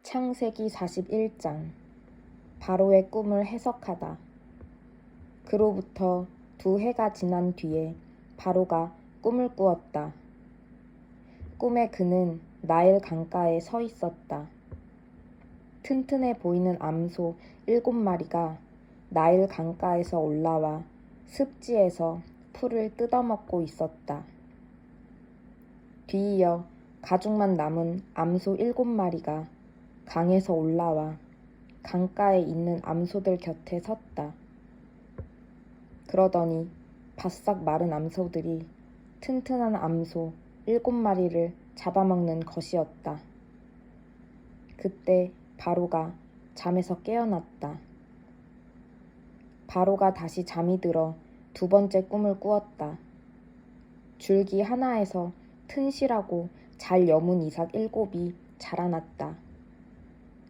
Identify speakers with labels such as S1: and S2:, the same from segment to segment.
S1: 창세기 41장 바로의 꿈을 해석하다. 그로부터 2해가 지난 뒤에 바로가 꿈을 꾸었다. 꿈에 그는 나일 강가에 서 있었다. 튼튼해 보이는 암소 7마리가 나일 강가에서 올라와 습지에서 풀을 뜯어먹고 있었다. 뒤이어 가죽만 남은 암소 7마리가 강에서 올라와 강가에 있는 암소들 곁에 섰다. 그러더니 바싹 마른 암소들이 튼튼한 암소 7마리를 잡아먹는 것이었다. 그때 바로가 잠에서 깨어났다. 바로가 다시 잠이 들어 2번째 꿈을 꾸었다. 줄기 하나에서 튼실하고 잘 여문 이삭 7이 자라났다.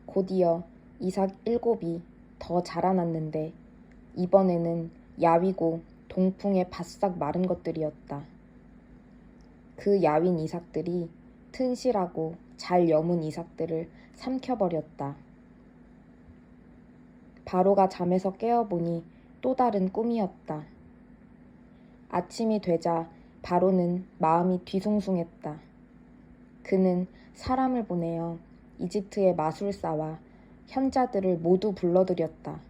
S1: 곧이어 이삭 7이 더 자라났는데 이번에는 야위고 동풍에 바싹 마른 것들이었다. 그 야윈 이삭들이 튼실하고 잘 여문 이삭들을 삼켜버렸다. 바로가 잠에서 깨어보니 또 다른 꿈이었다. 아침이 되자 바로는 마음이 뒤숭숭했다. 그는 사람을 보내어 이집트의 마술사와 현자들을 모두 불러들였다.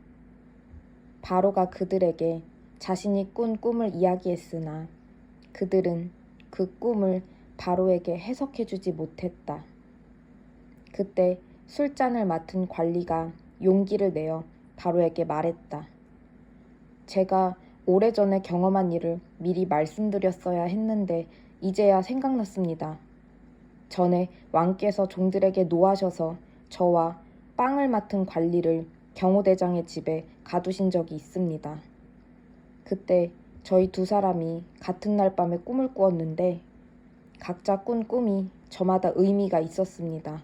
S1: 바로가 그들에게 자신이 꾼 꿈을 이야기했으나 그들은 그 꿈을 바로에게 해석해주지 못했다. 그때 술잔을 맡은 관리가 용기를 내어 바로에게 말했다. 제가 오래전에 경험한 일을 미리 말씀드렸어야 했는데 이제야 생각났습니다. 전에 왕께서 종들에게 노하셔서 저와 빵을 맡은 관리를 경호대장의 집에 가두신 적이 있습니다. 그때 저희 2사람이 같은 날 밤에 꿈을 꾸었는데 각자 꾼 꿈이 저마다 의미가 있었습니다.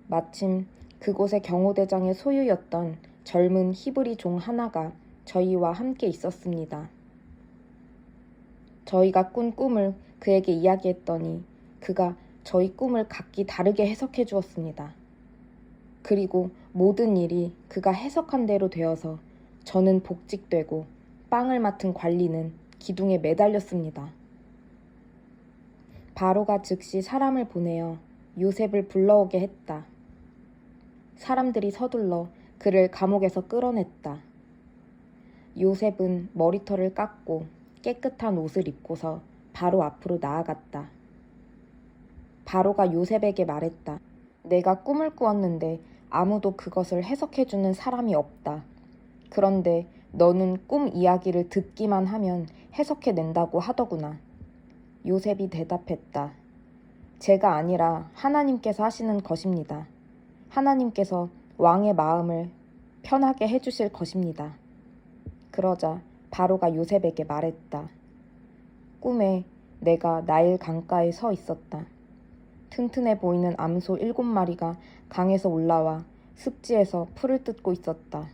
S1: 마침 그곳의 경호대장의 소유였던 젊은 히브리 종 하나가 저희와 함께 있었습니다. 저희가 꾼 꿈을 그에게 이야기했더니 그가 저희 꿈을 각기 다르게 해석해 주었습니다. 그리고 모든 일이 그가 해석한 대로 되어서 저는 복직되고 빵을 맡은 관리는 기둥에 매달렸습니다. 바로가 즉시 사람을 보내어 요셉을 불러오게 했다. 사람들이 서둘러 그를 감옥에서 끌어냈다. 요셉은 머리털을 깎고 깨끗한 옷을 입고서 바로 앞으로 나아갔다. 바로가 요셉에게 말했다. 내가 꿈을 꾸었는데 아무도 그것을 해석해주는 사람이 없다. 그런데 너는 꿈 이야기를 듣기만 하면 해석해낸다고 하더구나. 요셉이 대답했다. 제가 아니라 하나님께서 하시는 것입니다. 하나님께서 왕의 마음을 편하게 해주실 것입니다. 그러자 바로가 요셉에게 말했다. 꿈에 내가 나일 강가에 서 있었다. 튼튼해 보이는 암소 7마리가 강에서 올라와 습지에서 풀을 뜯고 있었다.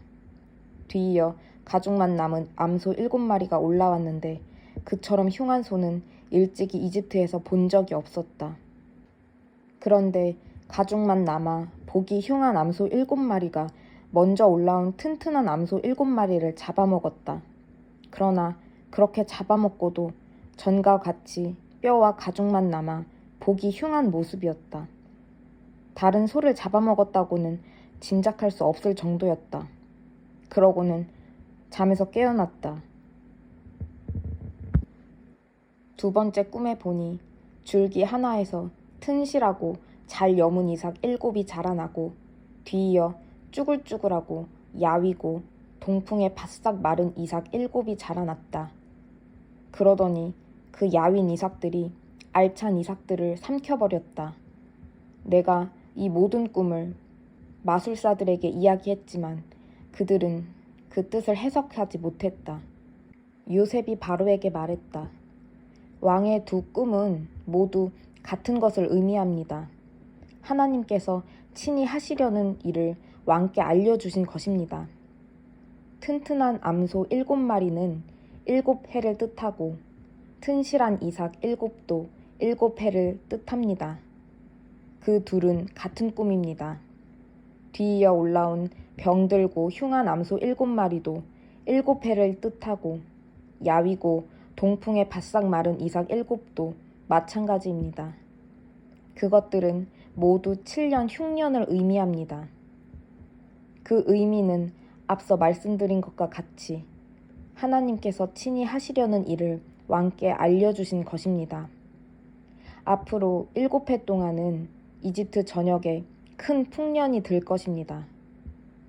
S1: 뒤이어 가죽만 남은 암소 7마리가 올라왔는데 그처럼 흉한 소는 일찍이 이집트에서 본 적이 없었다. 그런데 가죽만 남아 보기 흉한 암소 7마리가 먼저 올라온 튼튼한 암소 7마리를 잡아먹었다. 그러나 그렇게 잡아먹고도 전과 같이 뼈와 가죽만 남아 보기 흉한 모습이었다. 다른 소를 잡아먹었다고는 짐작할 수 없을 정도였다. 그러고는 잠에서 깨어났다. 2번째 꿈에 보니 줄기 하나에서 튼실하고 잘 여문 이삭 7이 자라나고 뒤이어 쭈글쭈글하고 야위고 동풍에 바싹 마른 이삭 7이 자라났다. 그러더니 그 야윈 이삭들이 알찬 이삭들을 삼켜버렸다. 내가 이 모든 꿈을 마술사들에게 이야기했지만 그들은 그 뜻을 해석하지 못했다. 요셉이 바로에게 말했다. 왕의 2 꿈은 모두 같은 것을 의미합니다. 하나님께서 친히 하시려는 일을 왕께 알려주신 것입니다. 튼튼한 암소 7마리는 7해를 뜻하고 튼실한 이삭 7도 7해를 뜻합니다. 그 둘은 같은 꿈입니다. 뒤이어 올라온 병들고 흉한 암소 7마리도 7해를 뜻하고 야위고 동풍에 바싹 마른 이삭 7도 마찬가지입니다. 그것들은 모두 7년 흉년을 의미합니다. 그 의미는 앞서 말씀드린 것과 같이 하나님께서 친히 하시려는 일을 왕께 알려주신 것입니다. 앞으로 7해 동안은 이집트 전역에 큰 풍년이 들 것입니다.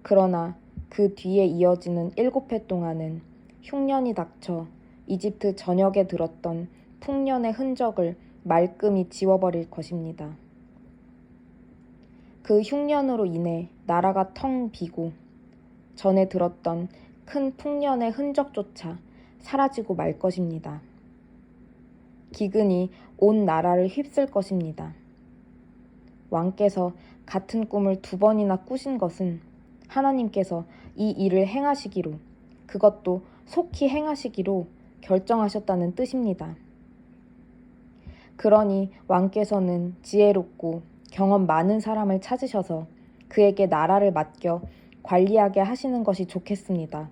S1: 그러나 그 뒤에 이어지는 7해 동안은 흉년이 닥쳐 이집트 전역에 들었던 풍년의 흔적을 말끔히 지워버릴 것입니다. 그 흉년으로 인해 나라가 텅 비고 전에 들었던 큰 풍년의 흔적조차 사라지고 말 것입니다. 기근이 온 나라를 휩쓸 것입니다. 왕께서 같은 꿈을 2번이나 꾸신 것은 하나님께서 이 일을 행하시기로, 그것도 속히 행하시기로 결정하셨다는 뜻입니다. 그러니 왕께서는 지혜롭고 경험 많은 사람을 찾으셔서 그에게 나라를 맡겨 관리하게 하시는 것이 좋겠습니다.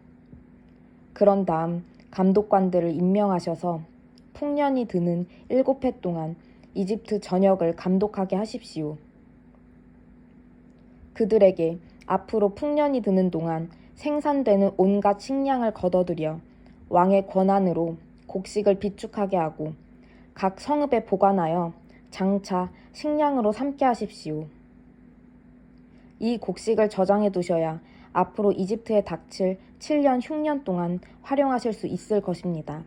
S1: 그런 다음 감독관들을 임명하셔서 풍년이 드는 7해 동안 이집트 전역을 감독하게 하십시오. 그들에게 앞으로 풍년이 드는 동안 생산되는 온갖 식량을 거둬들여 왕의 권한으로 곡식을 비축하게 하고 각 성읍에 보관하여 장차 식량으로 삼게 하십시오. 이 곡식을 저장해 두셔야 앞으로 이집트에 닥칠 7년 흉년 동안 활용하실 수 있을 것입니다.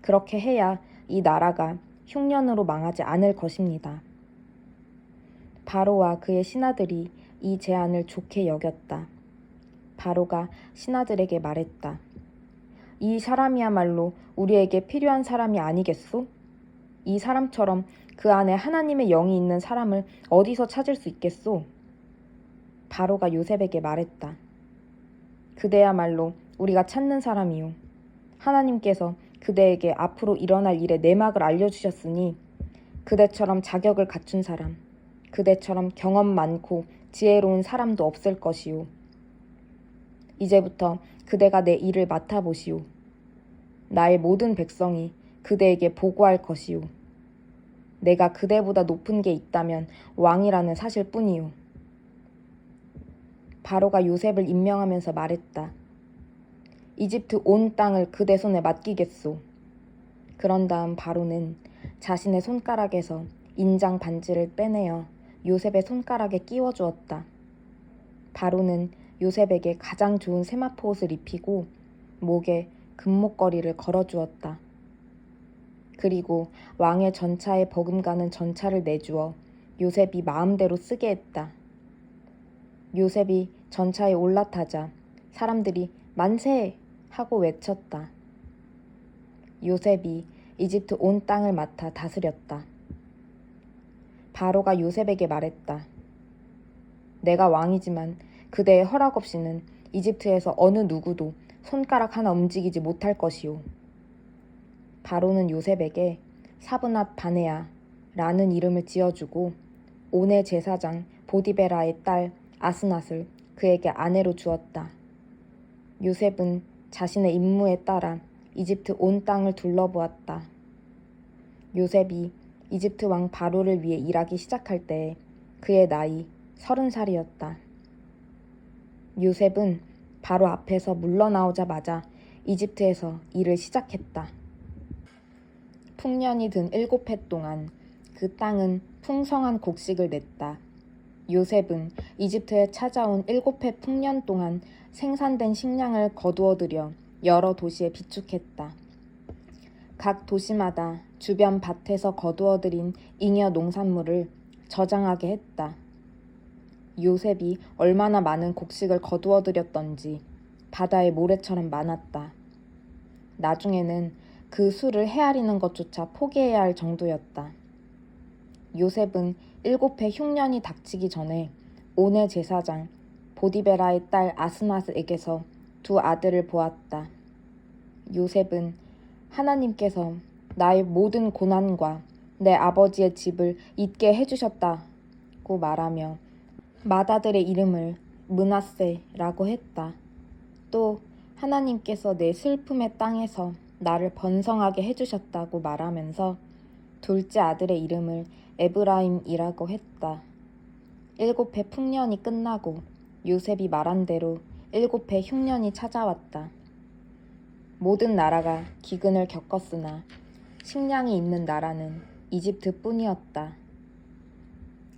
S1: 그렇게 해야 이 나라가 흉년으로 망하지 않을 것입니다. 바로와 그의 신하들이 이 제안을 좋게 여겼다. 바로가 신하들에게 말했다. 이 사람이야말로 우리에게 필요한 사람이 아니겠소? 이 사람처럼 그 안에 하나님의 영이 있는 사람을 어디서 찾을 수 있겠소? 바로가 요셉에게 말했다. 그대야말로 우리가 찾는 사람이요. 하나님께서 그대에게 앞으로 일어날 일의 내막을 알려주셨으니 그대처럼 자격을 갖춘 사람, 그대처럼 경험 많고 지혜로운 사람도 없을 것이요. 이제부터 그대가 내 일을 맡아보시오. 나의 모든 백성이 그대에게 보고할 것이요. 내가 그대보다 높은 게 있다면 왕이라는 사실 뿐이요. 바로가 요셉을 임명하면서 말했다. 이집트 온 땅을 그대 손에 맡기겠소. 그런 다음 바로는 자신의 손가락에서 인장 반지를 빼내어 요셉의 손가락에 끼워주었다. 바로는 요셉에게 가장 좋은 세마포 옷을 입히고 목에 금목걸이를 걸어주었다. 그리고 왕의 전차에 버금가는 전차를 내주어 요셉이 마음대로 쓰게 했다. 요셉이 전차에 올라타자 사람들이 만세! 하고 외쳤다. 요셉이 이집트 온 땅을 맡아 다스렸다. 바로가 요셉에게 말했다. 내가 왕이지만 그대의 허락 없이는 이집트에서 어느 누구도 손가락 하나 움직이지 못할 것이오. 바로는 요셉에게 사브낫 바네아 라는 이름을 지어주고 온의 제사장 보디베라의 딸 아스낫을 그에게 아내로 주었다. 요셉은 자신의 임무에 따라 이집트 온 땅을 둘러보았다. 요셉이 이집트 왕 바로를 위해 일하기 시작할 때 그의 나이 30살이었다. 요셉은 바로 앞에서 물러나오자마자 이집트에서 일을 시작했다. 풍년이 든 7해 동안 그 땅은 풍성한 곡식을 냈다. 요셉은 이집트에 찾아온 7해 풍년 동안 생산된 식량을 거두어들여 여러 도시에 비축했다. 각 도시마다 주변 밭에서 거두어들인 잉여 농산물을 저장하게 했다. 요셉이 얼마나 많은 곡식을 거두어들였던지 바다의 모래처럼 많았다. 나중에는 그 수를 헤아리는 것조차 포기해야 할 정도였다. 요셉은 7해 흉년이 닥치기 전에 온의 제사장 보디베라의 딸 아스나스에게서 2 아들을 보았다. 요셉은 하나님께서 나의 모든 고난과 내 아버지의 집을 잊게 해주셨다고 말하며 맏아들의 이름을 므낫세라고 했다. 또 하나님께서 내 슬픔의 땅에서 나를 번성하게 해주셨다고 말하면서 둘째 아들의 이름을 에브라임이라고 했다. 7해 풍년이 끝나고 요셉이 말한 대로 7해 흉년이 찾아왔다. 모든 나라가 기근을 겪었으나 식량이 있는 나라는 이집트뿐이었다.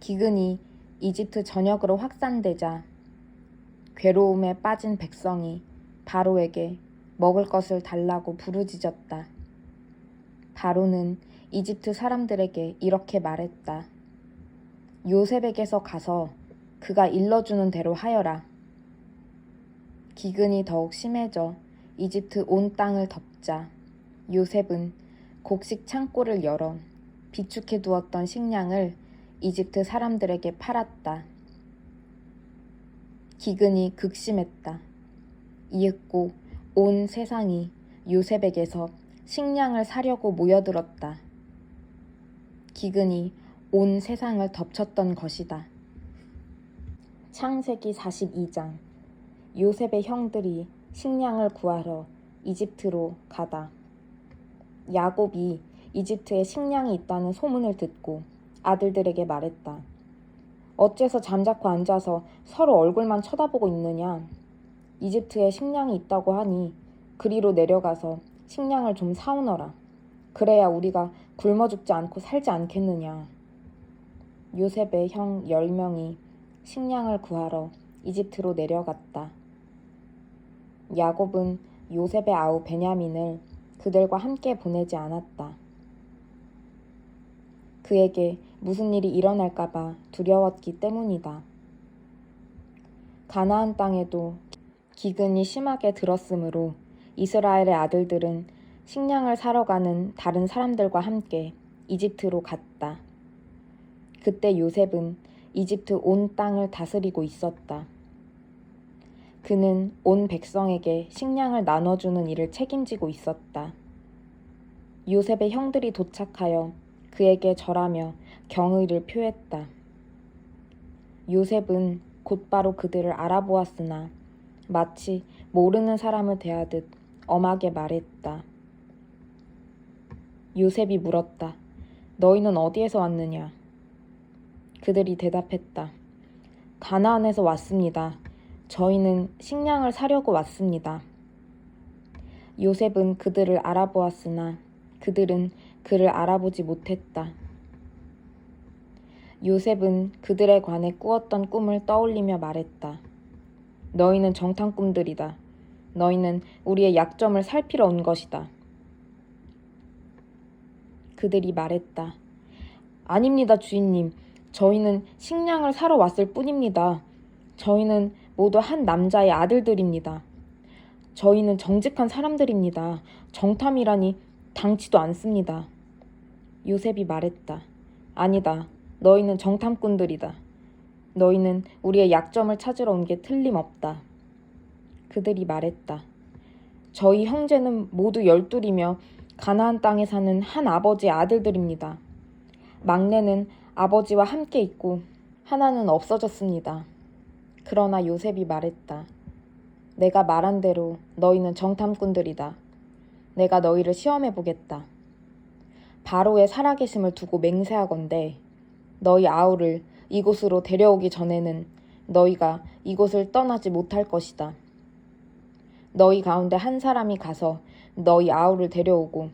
S1: 기근이 이집트 전역으로 확산되자 괴로움에 빠진 백성이 바로에게 먹을 것을 달라고 부르짖었다. 바로는 이집트 사람들에게 이렇게 말했다. 요셉에게서 가서 그가 일러주는 대로 하여라. 기근이 더욱 심해져 이집트 온 땅을 덮자 요셉은 곡식 창고를 열어 비축해 두었던 식량을 이집트 사람들에게 팔았다. 기근이 극심했다. 이윽고 온 세상이 요셉에게서 식량을 사려고 모여들었다. 기근이 온 세상을 덮쳤던 것이다. 창세기 42장. 요셉의 형들이 식량을 구하러 이집트로 가다. 야곱이 이집트에 식량이 있다는 소문을 듣고 아들들에게 말했다. 어째서 잠자코 앉아서 서로 얼굴만 쳐다보고 있느냐. 이집트에 식량이 있다고 하니 그리로 내려가서 식량을 좀 사오너라. 그래야 우리가 굶어 죽지 않고 살지 않겠느냐. 요셉의 형 10명이 식량을 구하러 이집트로 내려갔다. 야곱은 요셉의 아우 베냐민을 그들과 함께 보내지 않았다. 그에게 무슨 일이 일어날까봐 두려웠기 때문이다. 가나안 땅에도 기근이 심하게 들었으므로 이스라엘의 아들들은 식량을 사러 가는 다른 사람들과 함께 이집트로 갔다. 그때 요셉은 이집트 온 땅을 다스리고 있었다. 그는 온 백성에게 식량을 나눠주는 일을 책임지고 있었다. 요셉의 형들이 도착하여 그에게 절하며 경의를 표했다. 요셉은 곧바로 그들을 알아보았으나 마치 모르는 사람을 대하듯 엄하게 말했다. 요셉이 물었다. 너희는 어디에서 왔느냐? 그들이 대답했다. 가나안에서 왔습니다. 저희는 식량을 사려고 왔습니다. 요셉은 그들을 알아보았으나 그들은 그를 알아보지 못했다. 요셉은 그들에 관해 꾸었던 꿈을 떠올리며 말했다. 너희는 정탐꾼들이다. 너희는 우리의 약점을 살피러 온 것이다. 그들이 말했다. 아닙니다, 주인님. 저희는 식량을 사러 왔을 뿐입니다. 저희는 모두 한 남자의 아들들입니다. 저희는 정직한 사람들입니다. 정탐이라니 당치도 않습니다. 요셉이 말했다. 아니다. 너희는 정탐꾼들이다. 너희는 우리의 약점을 찾으러 온 게 틀림없다. 그들이 말했다. 저희 형제는 모두 12이며 가나안 땅에 사는 한 아버지의 아들들입니다. 막내는 아버지와 함께 있고 하나는 없어졌습니다. 그러나 요셉이 말했다. 내가 말한 대로 너희는 정탐꾼들이다. 내가 너희를 시험해 보겠다. 바로의 살아계심을 두고 맹세하건대 너희 아우를 이곳으로 데려오기 전에는 너희가 이곳을 떠나지 못할 것이다. 너희 가운데 한 사람이 가서 너희 아우를 데려오고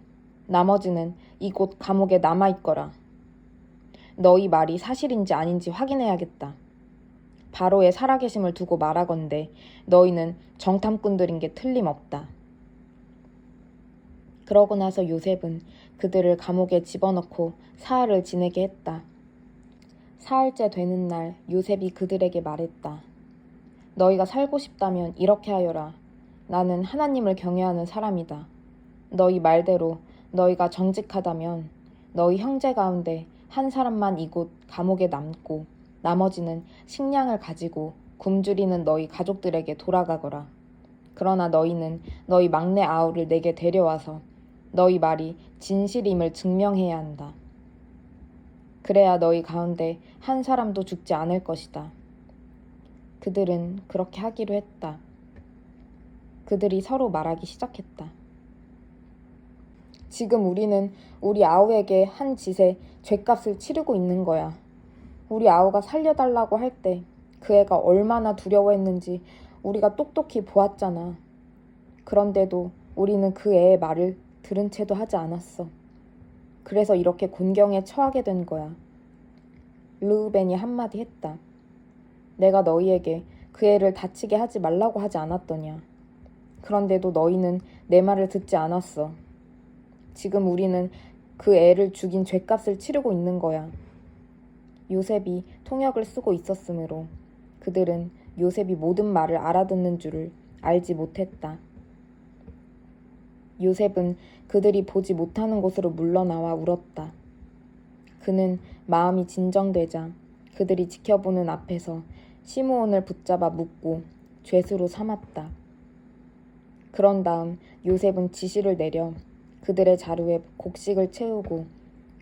S1: 나머지는 이곳 감옥에 남아있거라. 너희 말이 사실인지 아닌지 확인해야겠다. 바로의 살아계심을 두고 말하건대 너희는 정탐꾼들인 게 틀림없다. 그러고 나서 요셉은 그들을 감옥에 집어넣고 사흘을 지내게 했다. 사흘째 되는 날 요셉이 그들에게 말했다. 너희가 살고 싶다면 이렇게 하여라. 나는 하나님을 경외하는 사람이다. 너희 말대로 너희가 정직하다면 너희 형제 가운데 한 사람만 이곳 감옥에 남고 나머지는 식량을 가지고 굶주리는 너희 가족들에게 돌아가거라. 그러나 너희는 너희 막내 아우를 내게 데려와서 너희 말이 진실임을 증명해야 한다. 그래야 너희 가운데 한 사람도 죽지 않을 것이다. 그들은 그렇게 하기로 했다. 그들이 서로 말하기 시작했다. 지금 우리는 우리 아우에게 한 짓에 죗값을 치르고 있는 거야. 우리 아우가 살려달라고 할 때 그 애가 얼마나 두려워했는지 우리가 똑똑히 보았잖아. 그런데도 우리는 그 애의 말을 들은 채도 하지 않았어. 그래서 이렇게 곤경에 처하게 된 거야. 르우벤이 한마디 했다. 내가 너희에게 그 애를 다치게 하지 말라고 하지 않았더냐. 그런데도 너희는 내 말을 듣지 않았어. 지금 우리는 그 애를 죽인 죗값을 치르고 있는 거야. 요셉이 통역을 쓰고 있었으므로 그들은 요셉이 모든 말을 알아듣는 줄을 알지 못했다. 요셉은 그들이 보지 못하는 곳으로 물러나와 울었다. 그는 마음이 진정되자 그들이 지켜보는 앞에서 시므온을 붙잡아 묶고 죄수로 삼았다. 그런 다음 요셉은 지시를 내려 그들의 자루에 곡식을 채우고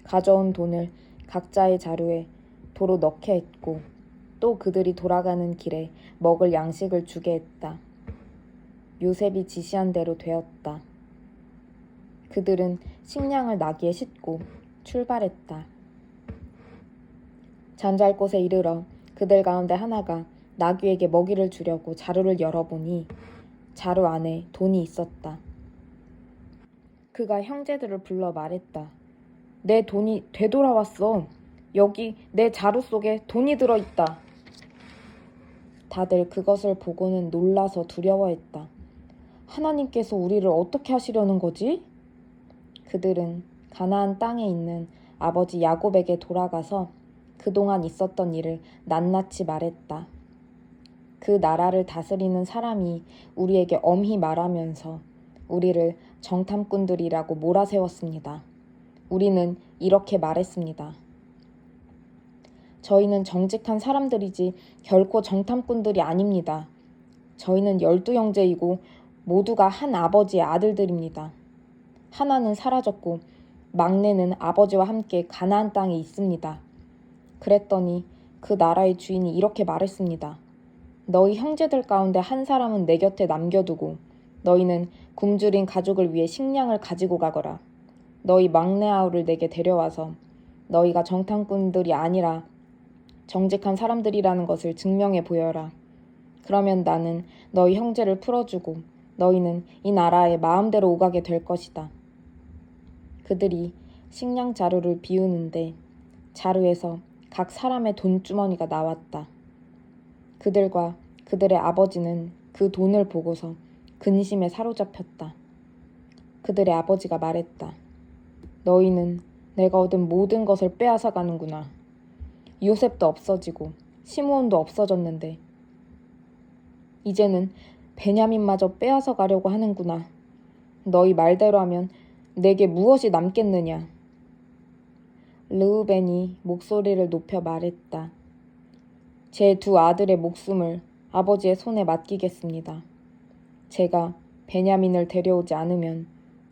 S1: 가져온 돈을 각자의 자루에 도로 넣게 했고 또 그들이 돌아가는 길에 먹을 양식을 주게 했다. 요셉이 지시한 대로 되었다. 그들은 식량을 나귀에 싣고 출발했다. 잠잘 곳에 이르러 그들 가운데 하나가 나귀에게 먹이를 주려고 자루를 열어보니 자루 안에 돈이 있었다. 그가 형제들을 불러 말했다. 내 돈이 되돌아왔어. 여기 내 자루 속에 돈이 들어있다. 다들 그것을 보고는 놀라서 두려워했다. 하나님께서 우리를 어떻게 하시려는 거지? 그들은 가나안 땅에 있는 아버지 야곱에게 돌아가서 그동안 있었던 일을 낱낱이 말했다. 그 나라를 다스리는 사람이 우리에게 엄히 말하면서 우리를 정탐꾼들이라고 몰아세웠습니다. 우리는 이렇게 말했습니다. 저희는 정직한 사람들이지 결코 정탐꾼들이 아닙니다. 저희는 12형제이고 모두가 한 아버지의 아들들입니다. 하나는 사라졌고 막내는 아버지와 함께 가나안 땅에 있습니다. 그랬더니 그 나라의 주인이 이렇게 말했습니다. 너희 형제들 가운데 한 사람은 내 곁에 남겨두고 너희는 굶주린 가족을 위해 식량을 가지고 가거라. 너희 막내 아우를 내게 데려와서 너희가 정탐꾼들이 아니라 정직한 사람들이라는 것을 증명해 보여라. 그러면 나는 너희 형제를 풀어주고 너희는 이 나라에 마음대로 오가게 될 것이다. 그들이 식량 자루를 비우는데 자루에서 각 사람의 돈주머니가 나왔다. 그들과 그들의 아버지는 그 돈을 보고서 근심에 사로잡혔다. 그들의 아버지가 말했다. 너희는 내가 얻은 모든 것을 빼앗아 가는구나. 요셉도 없어지고 시므온도 없어졌는데 이제는 베냐민마저 빼앗아 가려고 하는구나. 너희 말대로 하면 내게 무엇이 남겠느냐. 르우벤이 목소리를 높여 말했다. 제 두 아들의 목숨을 아버지의 손에 맡기겠습니다. 제가 베냐민을 데려오지 않으면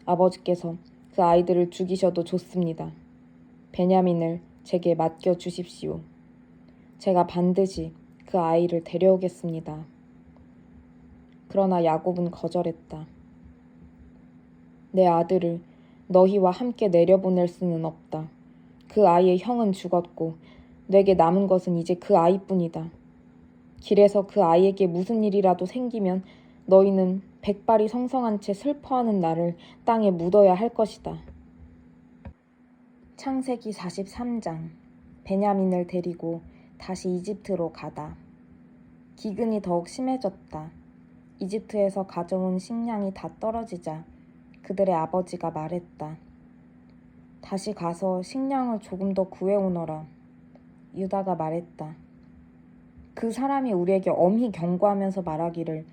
S1: 아버지께서 그 아이들을 죽이셔도 좋습니다. 베냐민을 제게 맡겨주십시오. 제가 반드시 그 아이를 데려오겠습니다. 그러나 야곱은 거절했다. 내 아들을 너희와 함께 내려보낼 수는 없다. 그 아이의 형은 죽었고 내게 남은 것은 이제 그 아이뿐이다. 길에서 그 아이에게 무슨 일이라도 생기면 너희는 백발이 성성한 채 슬퍼하는 나를 땅에 묻어야 할 것이다. 창세기 43장. 베냐민을 데리고 다시 이집트로 가다. 기근이 더욱 심해졌다. 이집트에서 가져온 식량이 다 떨어지자 그들의 아버지가 말했다. 다시 가서 식량을 조금 더 구해오너라. 유다가 말했다. 그 사람이 우리에게 엄히 경고하면서 말하기를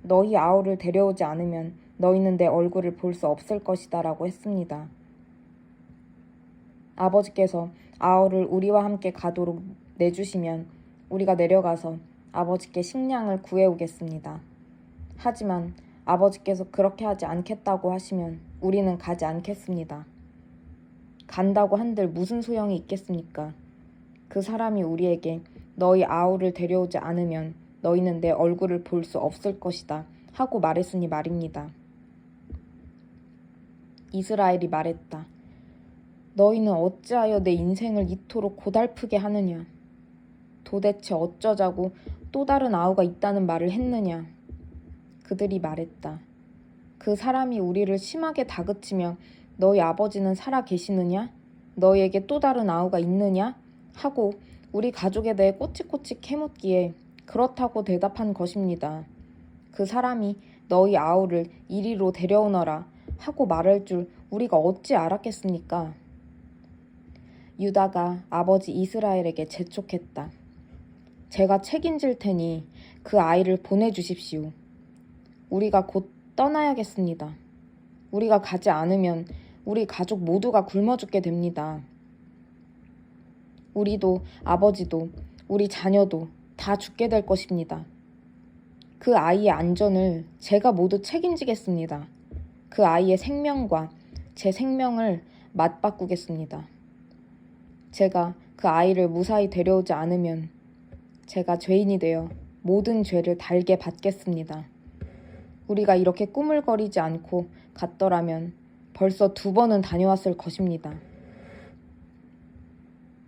S1: 너희 아우를 데려오지 않으면 너희는 내 얼굴을 볼 수 없을 것이다 라고 했습니다. 아버지께서 아우를 우리와 함께 가도록 내주시면 우리가 내려가서 아버지께 식량을 구해오겠습니다. 하지만 아버지께서 그렇게 하지 않겠다고 하시면 우리는 가지 않겠습니다. 간다고 한들 무슨 소용이 있겠습니까? 그 사람이 우리에게 너희 아우를 데려오지 않으면 너희는 내 얼굴을 볼 수 없을 것이다 하고 말했으니 말입니다. 이스라엘이 말했다. 너희는 어찌하여 내 인생을 이토록 고달프게 하느냐? 도대체 어쩌자고 또 다른 아우가 있다는 말을 했느냐? 그들이 말했다. 그 사람이 우리를 심하게 다그치며 너희 아버지는 살아 계시느냐? 너희에게 또 다른 아우가 있느냐? 하고 우리 가족에 대해 꼬치꼬치 캐묻기에 그렇다고 대답한 것입니다. 그 사람이 너희 아우를 이리로 데려오너라 하고 말할 줄 우리가 어찌 알았겠습니까? 유다가 아버지 이스라엘에게 재촉했다. 제가 책임질 테니 그 아이를 보내주십시오. 우리가 곧 떠나야겠습니다. 우리가 가지 않으면 우리 가족 모두가 굶어 죽게 됩니다. 우리도 아버지도 우리 자녀도 다 죽게 될 것입니다. 그 아이의 안전을 제가 모두 책임지겠습니다. 그 아이의 생명과 제 생명을 맞바꾸겠습니다. 제가 그 아이를 무사히 데려오지 않으면 제가 죄인이 되어 모든 죄를 달게 받겠습니다. 우리가 이렇게 꾸물거리지 않고 갔더라면 벌써 2번은 다녀왔을 것입니다.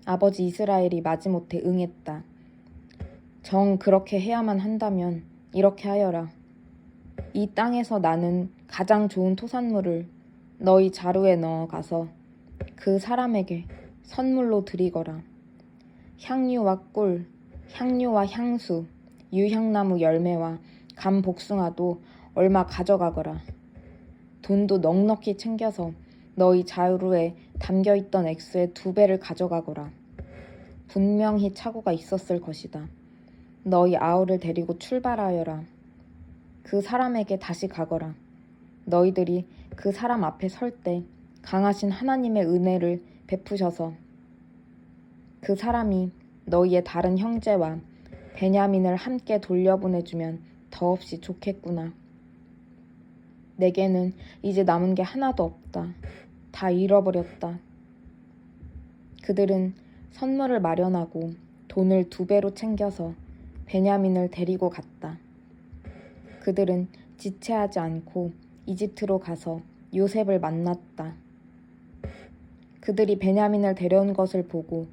S1: 아버지 이스라엘이 마지못해 응했다. 정 그렇게 해야만 한다면 이렇게 하여라. 이 땅에서 나는 가장 좋은 토산물을 너희 자루에 넣어 가서 그 사람에게 선물로 드리거라. 향유와 꿀, 향료와 향수, 유향나무 열매와 감 복숭아도 얼마 가져가거라. 돈도 넉넉히 챙겨서 너희 자루에 담겨있던 액수의 2배를 가져가거라. 분명히 착오가 있었을 것이다. 너희 아우를 데리고 출발하여라. 그 사람에게 다시 가거라. 너희들이 그 사람 앞에 설 때 강하신 하나님의 은혜를 베푸셔서 그 사람이 너희의 다른 형제와 베냐민을 함께 돌려보내주면 더없이 좋겠구나. 내게는 이제 남은 게 하나도 없다. 다 잃어버렸다. 그들은 선물을 마련하고 돈을 2배로 챙겨서 베냐민을 데리고 갔다. 그들은 지체하지 않고 이집트로 가서 요셉을 만났다. 그들이 베냐민을 데려온 것을 보고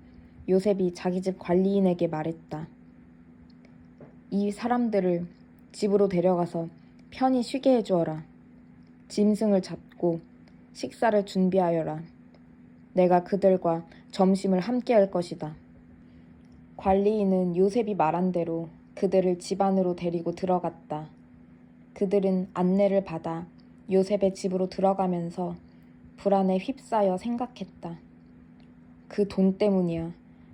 S1: 요셉이 자기 집 관리인에게 말했다. 이 사람들을 집으로 데려가서 편히 쉬게 해주어라. 짐승을 잡고 식사를 준비하여라. 내가 그들과 점심을 함께 할 것이다. 관리인은 요셉이 말한 대로 그들을 집 안으로 데리고 들어갔다. 그들은 안내를 받아 요셉의 집으로 들어가면서 불안에 휩싸여 생각했다. 그 돈 때문이야.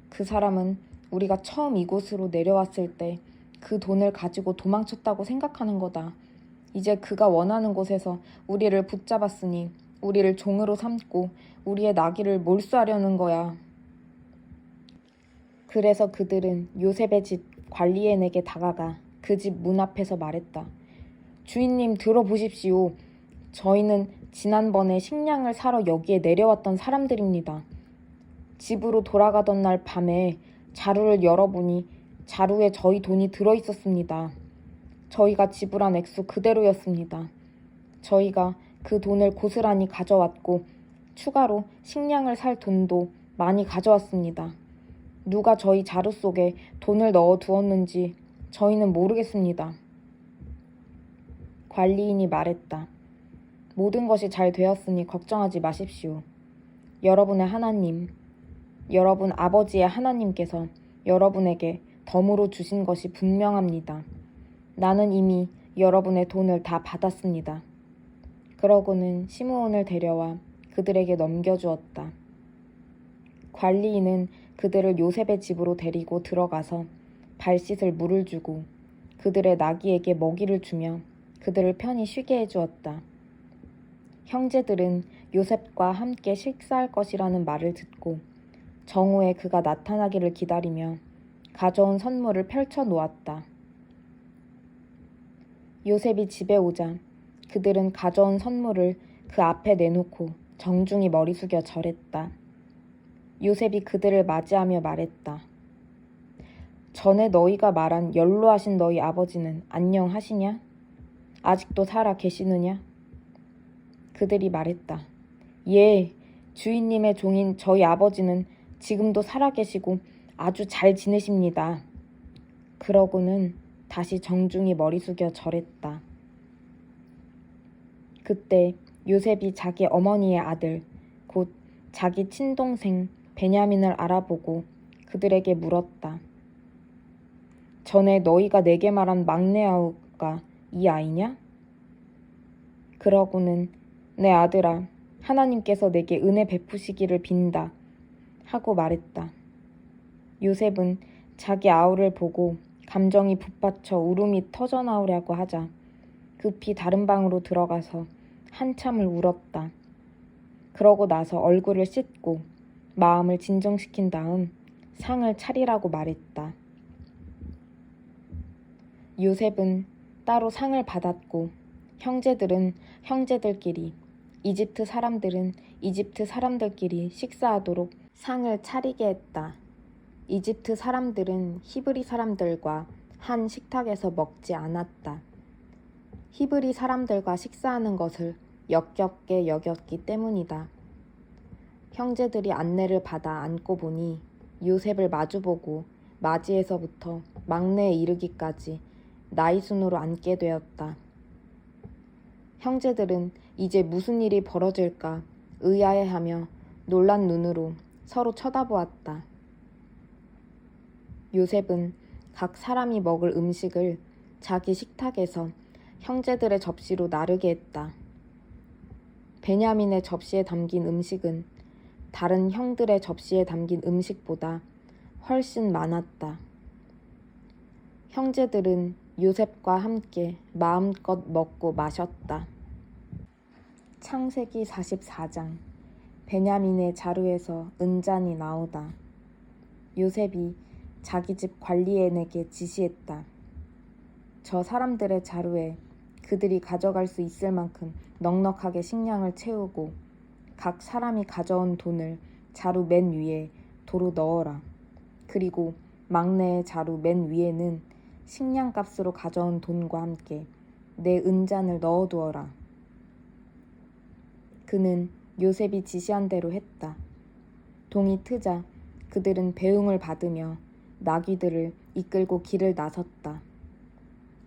S1: 그 사람은 우리가 처음 이곳으로 내려왔을 때 그 돈을 가지고 도망쳤다고 생각하는 거다. 이제 그가 원하는 곳에서 우리를 붙잡았으니 우리를 종으로 삼고 우리의 나귀를 몰수하려는 거야. 그래서 그들은 요셉의 집 관리인에게 다가가 그 집 문 앞에서 말했다. 주인님 들어보십시오. 저희는 지난번에 식량을 사러 여기에 내려왔던 사람들입니다. 집으로 돌아가던 날 밤에 자루를 열어보니 자루에 저희 돈이 들어있었습니다. 저희가 지불한 액수 그대로였습니다. 저희가 그 돈을 고스란히 가져왔고 추가로 식량을 살 돈도 많이 가져왔습니다. 누가 저희 자루 속에 돈을 넣어 두었는지 저희는 모르겠습니다. 관리인이 말했다. 모든 것이 잘 되었으니 걱정하지 마십시오. 여러분의 하나님, 여러분 아버지의 하나님께서 여러분에게 덤으로 주신 것이 분명합니다. 나는 이미 여러분의 돈을 다 받았습니다. 그러고는 시므온을 데려와 그들에게 넘겨주었다. 관리인은 그들을 요셉의 집으로 데리고 들어가서 발 씻을 물을 주고 그들의 나귀에게 먹이를 주며 그들을 편히 쉬게 해주었다. 형제들은 요셉과 함께 식사할 것이라는 말을 듣고 정오에 그가 나타나기를 기다리며 가져온 선물을 펼쳐 놓았다. 요셉이 집에 오자 그들은 가져온 선물을 그 앞에 내놓고 정중히 머리 숙여 절했다. 요셉이 그들을 맞이하며 말했다. 전에 너희가 말한 연로하신 너희 아버지는 안녕하시냐? 아직도 살아 계시느냐? 그들이 말했다. 예, 주인님의 종인 저희 아버지는 지금도 살아계시고 아주 잘 지내십니다. 그러고는 다시 정중히 머리 숙여 절했다. 그때 요셉이 자기 어머니의 아들, 곧 자기 친동생 베냐민을 알아보고 그들에게 물었다. 전에 너희가 내게 말한 막내 아우가 이 아이냐? 그러고는 내 아들아, 하나님께서 내게 은혜 베푸시기를 빈다 하고 말했다. 요셉은 자기 아우를 보고 감정이 북받쳐 울음이 터져나오려고 하자 급히 다른 방으로 들어가서 한참을 울었다. 그러고 나서 얼굴을 씻고 마음을 진정시킨 다음 상을 차리라고 말했다. 요셉은 따로 상을 받았고 형제들은 형제들끼리, 이집트 사람들은 이집트 사람들끼리 식사하도록 상을 차리게 했다. 이집트 사람들은 히브리 사람들과 한 식탁에서 먹지 않았다. 히브리 사람들과 식사하는 것을 역겹게 여겼기 때문이다. 형제들이 안내를 받아 앉고 보니 요셉을 마주보고 맞이에서부터 막내에 이르기까지 나이 순으로 앉게 되었다. 형제들은 이제 무슨 일이 벌어질까 의아해하며 놀란 눈으로 서로 쳐다보았다. 요셉은 각 사람이 먹을 음식을 자기 식탁에서 형제들의 접시로 나르게 했다. 베냐민의 접시에 담긴 음식은 다른 형들의 접시에 담긴 음식보다 훨씬 많았다. 형제들은 요셉과 함께 마음껏 먹고 마셨다. 창세기 44장. 베냐민의 자루에서 은잔이 나오다. 요셉이 자기 집 관리인에게 지시했다. 저 사람들의 자루에 그들이 가져갈 수 있을 만큼 넉넉하게 식량을 채우고 각 사람이 가져온 돈을 자루 맨 위에 도로 넣어라. 그리고 막내의 자루 맨 위에는 식량값으로 가져온 돈과 함께 내 은잔을 넣어두어라. 그는 요셉이 지시한 대로 했다. 동이 트자 그들은 배웅을 받으며 나귀들을 이끌고 길을 나섰다.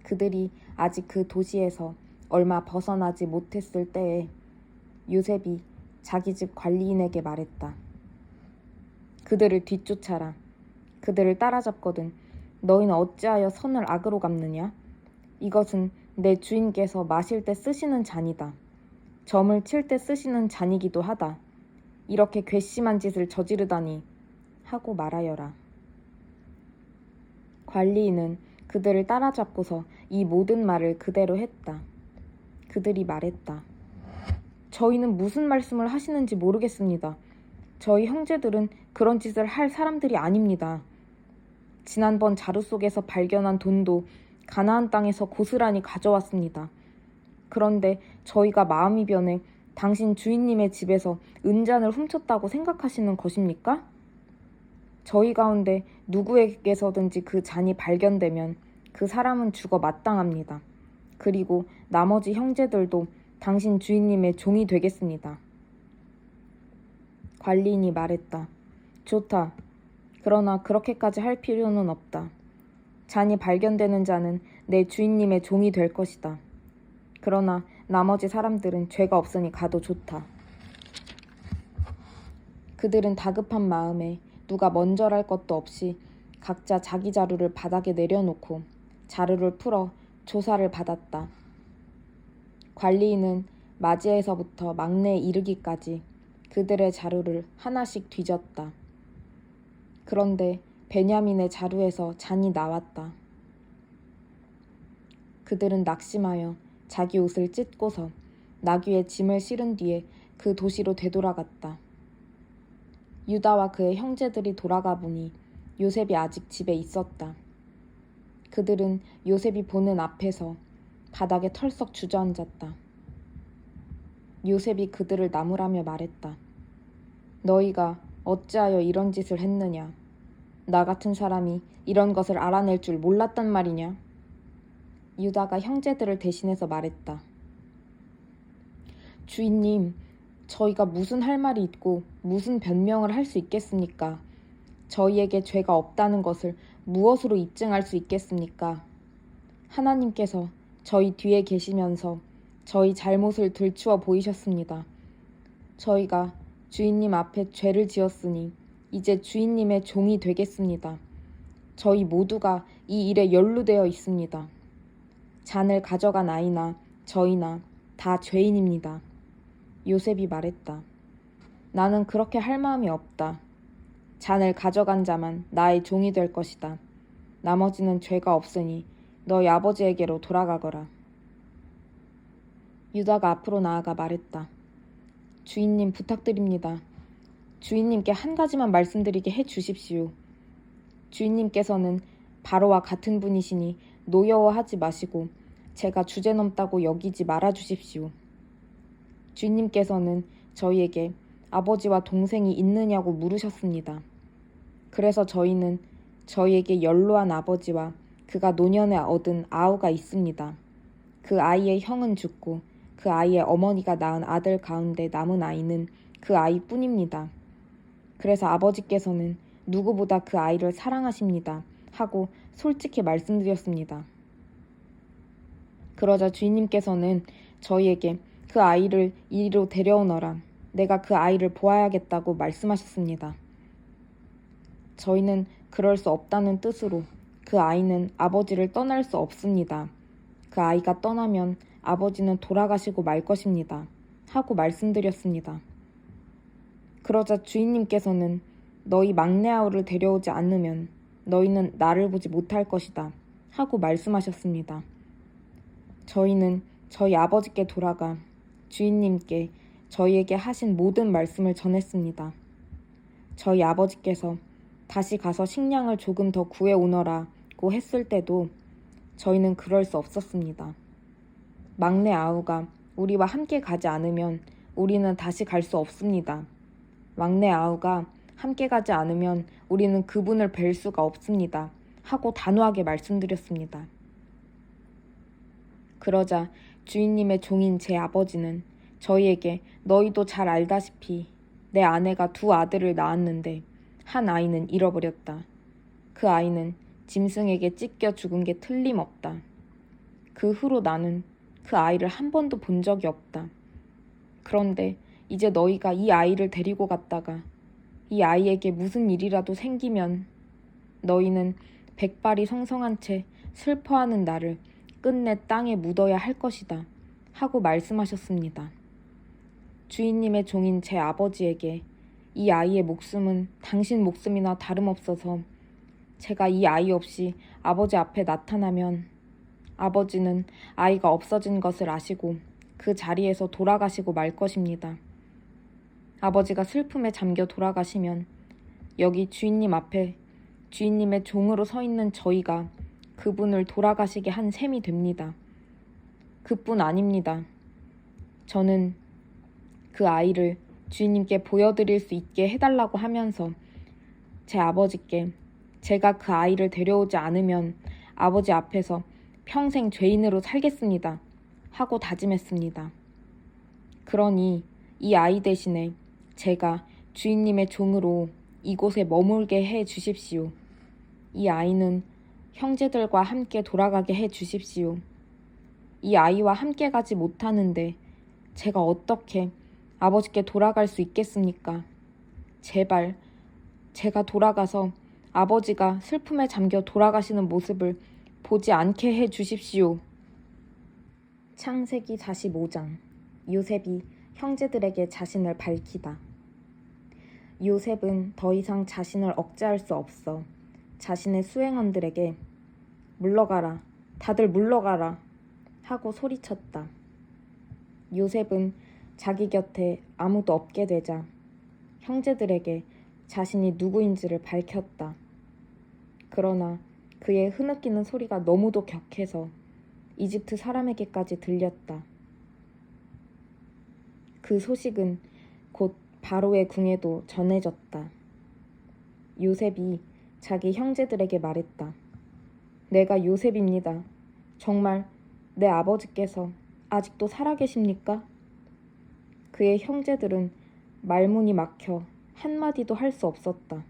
S1: 그들이 아직 그 도시에서 얼마 벗어나지 못했을 때에 요셉이 자기 집 관리인에게 말했다. 그들을 뒤쫓아라. 그들을 따라잡거든 너희는 어찌하여 선을 악으로 갚느냐? 이것은 내 주인께서 마실 때 쓰시는 잔이다. 점을 칠 때 쓰시는 잔이기도 하다. 이렇게 괘씸한 짓을 저지르다니 하고 말하여라. 관리인은 그들을 따라잡고서 이 모든 말을 그대로 했다. 그들이 말했다. 저희는 무슨 말씀을 하시는지 모르겠습니다. 저희 형제들은 그런 짓을 할 사람들이 아닙니다. 지난번 자루 속에서 발견한 돈도 가나안 땅에서 고스란히 가져왔습니다. 그런데 저희가 마음이 변해 당신 주인님의 집에서 은잔을 훔쳤다고 생각하시는 것입니까? 저희 가운데 누구에게서든지 그 잔이 발견되면 그 사람은 죽어 마땅합니다. 그리고 나머지 형제들도 당신 주인님의 종이 되겠습니다. 관리인이 말했다. 좋다. 그러나 그렇게까지 할 필요는 없다. 잔이 발견되는 자는 내 주인님의 종이 될 것이다. 그러나 나머지 사람들은 죄가 없으니 가도 좋다. 그들은 다급한 마음에 누가 먼저랄 것도 없이 각자 자기 자루를 바닥에 내려놓고 자루를 풀어 조사를 받았다. 관리인은 맞이에서부터 막내에 이르기까지 그들의 자루를 하나씩 뒤졌다. 그런데 베냐민의 자루에서 잔이 나왔다. 그들은 낙심하여 자기 옷을 찢고서 나귀에 짐을 실은 뒤에 그 도시로 되돌아갔다. 유다와 그의 형제들이 돌아가 보니 요셉이 아직 집에 있었다. 그들은 요셉이 보는 앞에서 바닥에 털썩 주저앉았다. 요셉이 그들을 나무라며 말했다. 너희가 어찌하여 이런 짓을 했느냐? 나 같은 사람이 이런 것을 알아낼 줄 몰랐단 말이냐? 유다가 형제들을 대신해서 말했다. 주인님, 저희가 무슨 할 말이 있고 무슨 변명을 할 수 있겠습니까? 저희에게 죄가 없다는 것을 무엇으로 입증할 수 있겠습니까? 하나님께서 저희 뒤에 계시면서 저희 잘못을 들추어 보이셨습니다. 저희가 주인님 앞에 죄를 지었으니 이제 주인님의 종이 되겠습니다. 저희 모두가 이 일에 연루되어 있습니다. 잔을 가져간 아이나 저희나 다 죄인입니다. 요셉이 말했다. 나는 그렇게 할 마음이 없다. 잔을 가져간 자만 나의 종이 될 것이다. 나머지는 죄가 없으니 너희 아버지에게로 돌아가거라. 유다가 앞으로 나아가 말했다. 주인님 부탁드립니다. 주인님께 한 가지만 말씀드리게 해 주십시오. 주인님께서는 바로와 같은 분이시니 노여워하지 마시고 제가 주제넘다고 여기지 말아 주십시오. 주인님께서는 저희에게 아버지와 동생이 있느냐고 물으셨습니다. 그래서 저희는 저희에게 연로한 아버지와 그가 노년에 얻은 아우가 있습니다. 그 아이의 형은 죽고 그 아이의 어머니가 낳은 아들 가운데 남은 아이는 그 아이뿐입니다. 그래서 아버지께서는 누구보다 그 아이를 사랑하십니다. 하고 솔직히 말씀드렸습니다. 그러자 주인님께서는 저희에게 그 아이를 이리로 데려오너라. 내가 그 아이를 보아야겠다고 말씀하셨습니다. 저희는 그럴 수 없다는 뜻으로 그 아이는 아버지를 떠날 수 없습니다. 그 아이가 떠나면 아버지는 돌아가시고 말 것입니다. 하고 말씀드렸습니다. 그러자 주인님께서는 너희 막내 아우를 데려오지 않으면 너희는 나를 보지 못할 것이다. 하고 말씀하셨습니다. 저희는 저희 아버지께 돌아가 주인님께 저희에게 하신 모든 말씀을 전했습니다. 저희 아버지께서 다시 가서 식량을 조금 더 구해오너라고 했을 때도 저희는 그럴 수 없었습니다. 막내 아우가 우리와 함께 가지 않으면 우리는 다시 갈 수 없습니다. 막내 아우가 함께 가지 않으면 우리는 그분을 뵐 수가 없습니다. 하고 단호하게 말씀드렸습니다. 그러자 주인님의 종인 제 아버지는 저희에게 너희도 잘 알다시피 내 아내가 두 아들을 낳았는데 한 아이는 잃어버렸다. 그 아이는 짐승에게 찢겨 죽은 게 틀림없다. 그 후로 나는 그 아이를 한 번도 본 적이 없다. 그런데 이제 너희가 이 아이를 데리고 갔다가 이 아이에게 무슨 일이라도 생기면 너희는 백발이 성성한 채 슬퍼하는 나를 끝내 땅에 묻어야 할 것이다. 하고 말씀하셨습니다. 주인님의 종인 제 아버지에게 이 아이의 목숨은 당신 목숨이나 다름없어서 제가 이 아이 없이 아버지 앞에 나타나면 아버지는 아이가 없어진 것을 아시고 그 자리에서 돌아가시고 말 것입니다. 아버지가 슬픔에 잠겨 돌아가시면 여기 주인님 앞에 주인님의 종으로 서 있는 저희가 그분을 돌아가시게 한 셈이 됩니다. 그뿐 아닙니다. 저는 그 아이를 주인님께 보여드릴 수 있게 해달라고 하면서 제 아버지께 제가 그 아이를 데려오지 않으면 아버지 앞에서 평생 죄인으로 살겠습니다. 하고 다짐했습니다. 그러니 이 아이 대신에 제가 주인님의 종으로 이곳에 머물게 해 주십시오. 이 아이는 형제들과 함께 돌아가게 해 주십시오. 이 아이와 함께 가지 못하는데 제가 어떻게 아버지께 돌아갈 수 있겠습니까? 제발 제가 돌아가서 아버지가 슬픔에 잠겨 돌아가시는 모습을 보지 않게 해 주십시오. 창세기 45장 요셉이 형제들에게 자신을 밝히다. 요셉은 더 이상 자신을 억제할 수 없어 자신의 수행원들에게 물러가라, 다들 물러가라 하고 소리쳤다. 요셉은 자기 곁에 아무도 없게 되자 형제들에게 자신이 누구인지를 밝혔다. 그러나 그의 흐느끼는 소리가 너무도 격해서 이집트 사람에게까지 들렸다. 그 소식은 곧 바로의 궁에도 전해졌다. 요셉이 자기 형제들에게 말했다. 내가 요셉입니다. 정말 내 아버지께서 아직도 살아계십니까? 그의 형제들은 말문이 막혀 한마디도 할 수 없었다.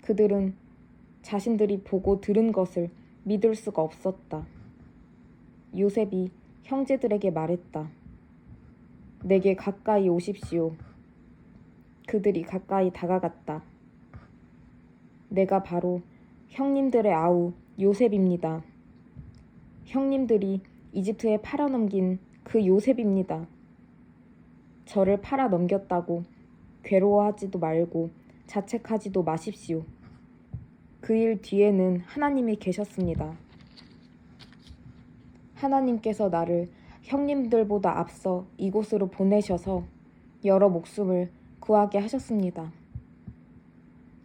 S1: 그들은 자신들이 보고 들은 것을 믿을 수가 없었다. 요셉이 형제들에게 말했다. 내게 가까이 오십시오. 그들이 가까이 다가갔다. 내가 바로 형님들의 아우 요셉입니다. 형님들이 이집트에 팔아넘긴 그 요셉입니다. 저를 팔아넘겼다고 괴로워하지도 말고 자책하지도 마십시오. 그 일 뒤에는 하나님이 계셨습니다. 하나님께서 나를 형님들보다 앞서 이곳으로 보내셔서 여러 목숨을 구하게 하셨습니다.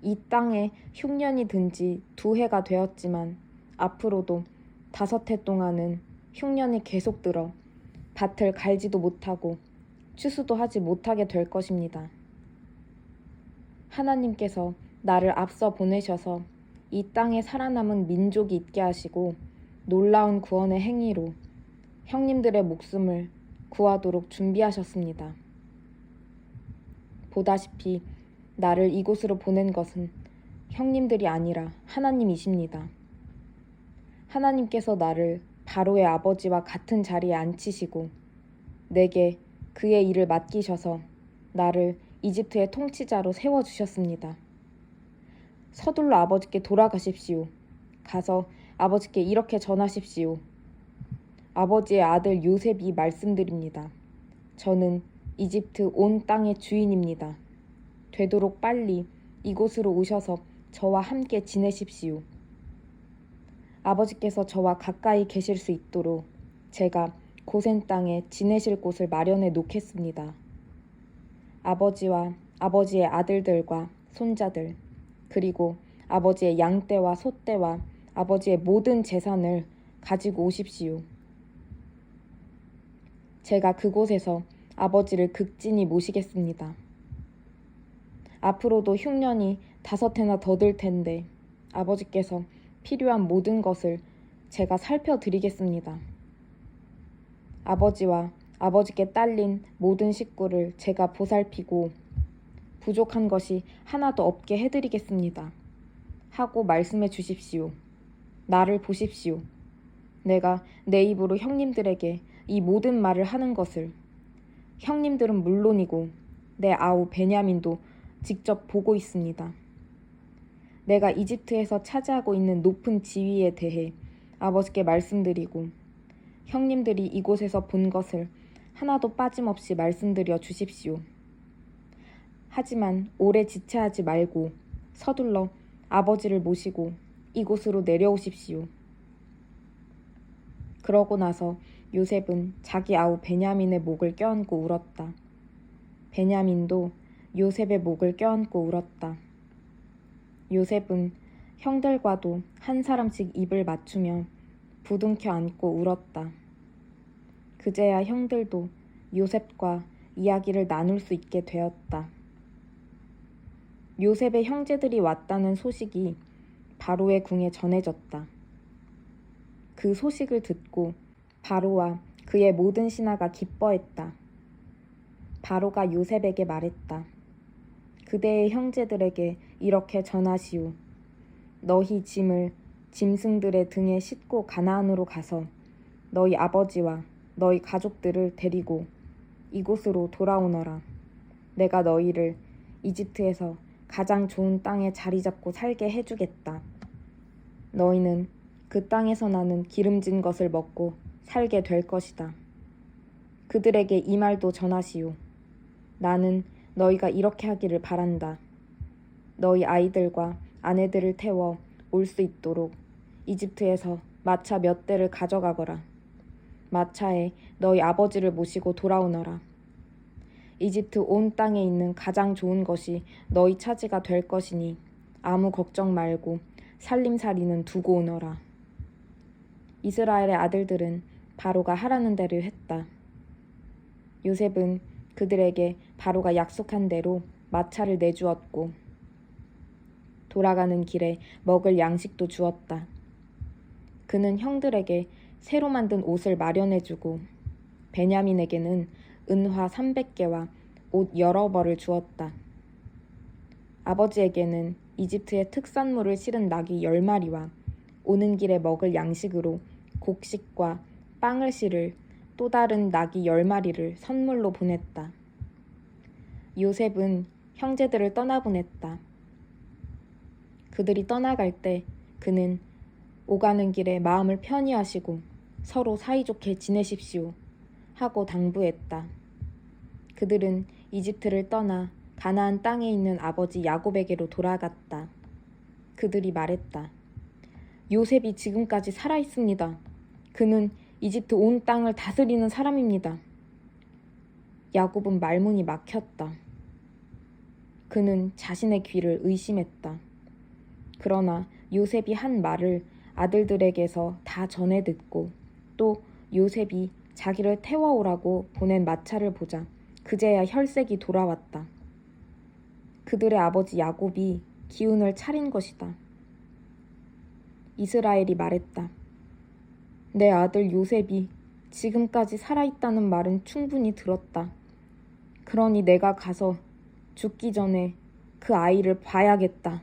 S1: 이 땅에 흉년이 든 지 2해가 되었지만 앞으로도 5해 동안은 흉년이 계속 들어 밭을 갈지도 못하고 추수도 하지 못하게 될 것입니다. 하나님께서 나를 앞서 보내셔서 이 땅에 살아남은 민족이 있게 하시고 놀라운 구원의 행위로 형님들의 목숨을 구하도록 준비하셨습니다. 보다시피 나를 이곳으로 보낸 것은 형님들이 아니라 하나님이십니다. 하나님께서 나를 바로의 아버지와 같은 자리에 앉히시고 내게 그의 일을 맡기셔서 나를 이집트의 통치자로 세워주셨습니다. 서둘러 아버지께 돌아가십시오. 가서 아버지께 이렇게 전하십시오. 아버지의 아들 요셉이 말씀드립니다. 저는 이집트 온 땅의 주인입니다. 되도록 빨리 이곳으로 오셔서 저와 함께 지내십시오. 아버지께서 저와 가까이 계실 수 있도록 제가 고센 땅에 지내실 곳을 마련해 놓겠습니다. 아버지와 아버지의 아들들과 손자들, 그리고 아버지의 양떼와 소떼와 아버지의 모든 재산을 가지고 오십시오. 제가 그곳에서 아버지를 극진히 모시겠습니다. 앞으로도 흉년이 5해나 더 들 텐데 아버지께서 필요한 모든 것을 제가 살펴드리겠습니다. 아버지와 아버지께 딸린 모든 식구를 제가 보살피고 부족한 것이 하나도 없게 해드리겠습니다. 하고 말씀해 주십시오. 나를 보십시오. 내가 내 입으로 형님들에게 이 모든 말을 하는 것을 형님들은 물론이고 내 아우 베냐민도 직접 보고 있습니다. 내가 이집트에서 차지하고 있는 높은 지위에 대해 아버지께 말씀드리고 형님들이 이곳에서 본 것을 하나도 빠짐없이 말씀드려 주십시오. 하지만 오래 지체하지 말고 서둘러 아버지를 모시고 이곳으로 내려오십시오. 그러고 나서 요셉은 자기 아우 베냐민의 목을 껴안고 울었다. 베냐민도 요셉의 목을 껴안고 울었다. 요셉은 형들과도 한 사람씩 입을 맞추며 부둥켜 안고 울었다. 그제야 형들도 요셉과 이야기를 나눌 수 있게 되었다. 요셉의 형제들이 왔다는 소식이 바로의 궁에 전해졌다. 그 소식을 듣고 바로와 그의 모든 신하가 기뻐했다. 바로가 요셉에게 말했다. 그대의 형제들에게 이렇게 전하시오. 너희 짐을 짐승들의 등에 싣고 가나안으로 가서 너희 아버지와 너희 가족들을 데리고 이곳으로 돌아오너라. 내가 너희를 이집트에서 가장 좋은 땅에 자리 잡고 살게 해주겠다. 너희는 그 땅에서 나는 기름진 것을 먹고 살게 될 것이다. 그들에게 이 말도 전하시오. 나는 너희가 이렇게 하기를 바란다. 너희 아이들과 아내들을 태워 올 수 있도록 이집트에서 마차 몇 대를 가져가거라. 마차에 너희 아버지를 모시고 돌아오너라. 이집트 온 땅에 있는 가장 좋은 것이 너희 차지가 될 것이니 아무 걱정 말고 살림살이는 두고 오너라. 이스라엘의 아들들은 바로가 하라는 대로 했다. 요셉은 그들에게 바로가 약속한 대로 마차를 내주었고 돌아가는 길에 먹을 양식도 주었다. 그는 형들에게 새로 만든 옷을 마련해주고 베냐민에게는 은화 300개와 옷 여러 벌을 주었다. 아버지에게는 이집트의 특산물을 실은 낙이 10마리와 오는 길에 먹을 양식으로 곡식과 빵을 실을 또 다른 낙이 10마리를 선물로 보냈다. 요셉은 형제들을 떠나보냈다. 그들이 떠나갈 때 그는 오가는 길에 마음을 편히 하시고 서로 사이좋게 지내십시오 하고 당부했다. 그들은 이집트를 떠나 가나안 땅에 있는 아버지 야곱에게로 돌아갔다. 그들이 말했다. 요셉이 지금까지 살아있습니다. 그는 이집트 온 땅을 다스리는 사람입니다. 야곱은 말문이 막혔다. 그는 자신의 귀를 의심했다. 그러나 요셉이 한 말을 아들들에게서 다 전해 듣고 또 요셉이 자기를 태워오라고 보낸 마차를 보자 그제야 혈색이 돌아왔다. 그들의 아버지 야곱이 기운을 차린 것이다. 이스라엘이 말했다. 내 아들 요셉이 지금까지 살아있다는 말은 충분히 들었다. 그러니 내가 가서 죽기 전에 그 아이를 봐야겠다.